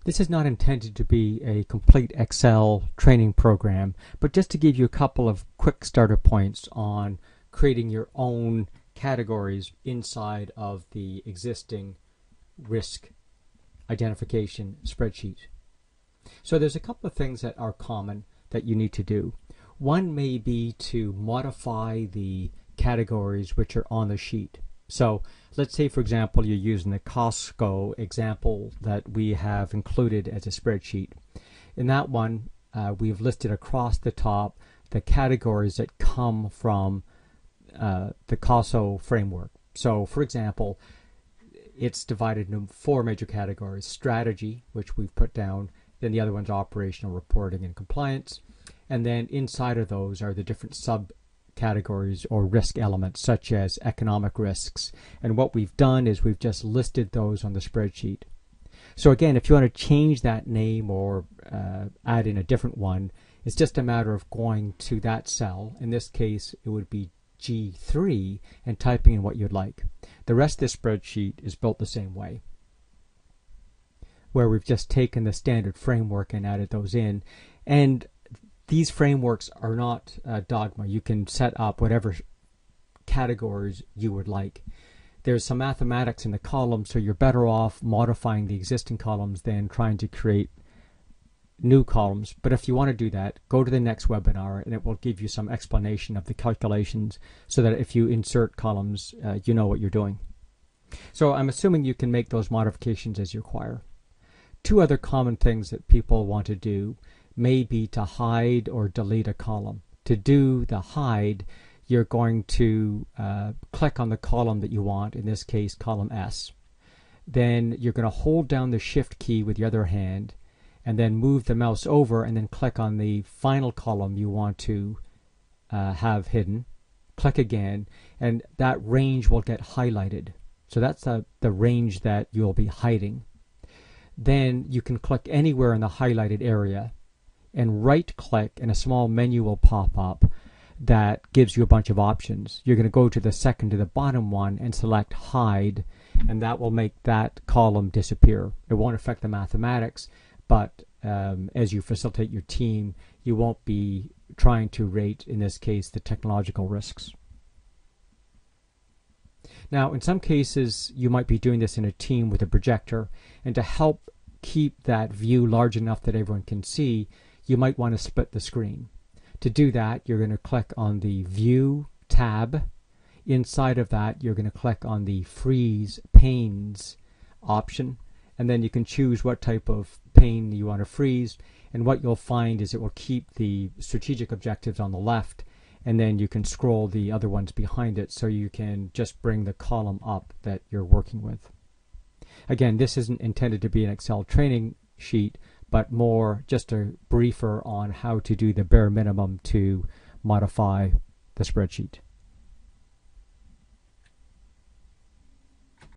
This is not intended to be a complete Excel training program, but just to give you a couple of quick starter points on creating your own categories inside of the existing risk identification spreadsheet. So there's a couple of things that are common that you need to do. One may be to modify the categories which are on the sheet. So let's say, for example, you're using the Costco example that we have included as a spreadsheet. In that one, we've listed across the top the categories that come from the Costco framework. So, for example, it's divided into 4 major categories: strategy, which we've put down, then the other one's operational, reporting, and compliance. And then inside of those are the different subcategories or risk elements, such as economic risks. And what we've done is we've just listed those on the spreadsheet. So again, if you want to change that name or add in a different one, it's just a matter of going to that cell. In this case, it would be G3, and typing in what you'd like. The rest of this spreadsheet is built the same way, where we've just taken the standard framework and added those in. And these frameworks are not dogma. You can set up whatever categories you would like. There's some mathematics in the columns, so you're better off modifying the existing columns than trying to create new columns. But if you want to do that, go to the next webinar and it will give you some explanation of the calculations so that if you insert columns, you know what you're doing. So I'm assuming you can make those modifications as you require. 2 other common things that people want to do may be to hide or delete a column. To do the hide, you're going to click on the column that you want, in this case column S. Then you're going to hold down the shift key with your other hand and then move the mouse over and then click on the final column you want to have hidden. Click again and that range will get highlighted. So that's the range that you'll be hiding. Then you can click anywhere in the highlighted area and right click and a small menu will pop up that gives you a bunch of options. You're going to go to the second to the bottom one and select hide, and that will make that column disappear. It won't affect the mathematics, but as you facilitate your team, you won't be trying to rate, in this case, the technological risks. Now, in some cases, you might be doing this in a team with a projector, and to help keep that view large enough that everyone can see, you might want to split the screen. To do that, you're going to click on the View tab. Inside of that, you're going to click on the Freeze Panes option, and then you can choose what type of pane you want to freeze, and what you'll find is it will keep the strategic objectives on the left, and then you can scroll the other ones behind it so you can just bring the column up that you're working with. Again, this isn't intended to be an Excel training sheet, but more just a briefer on how to do the bare minimum to modify the spreadsheet.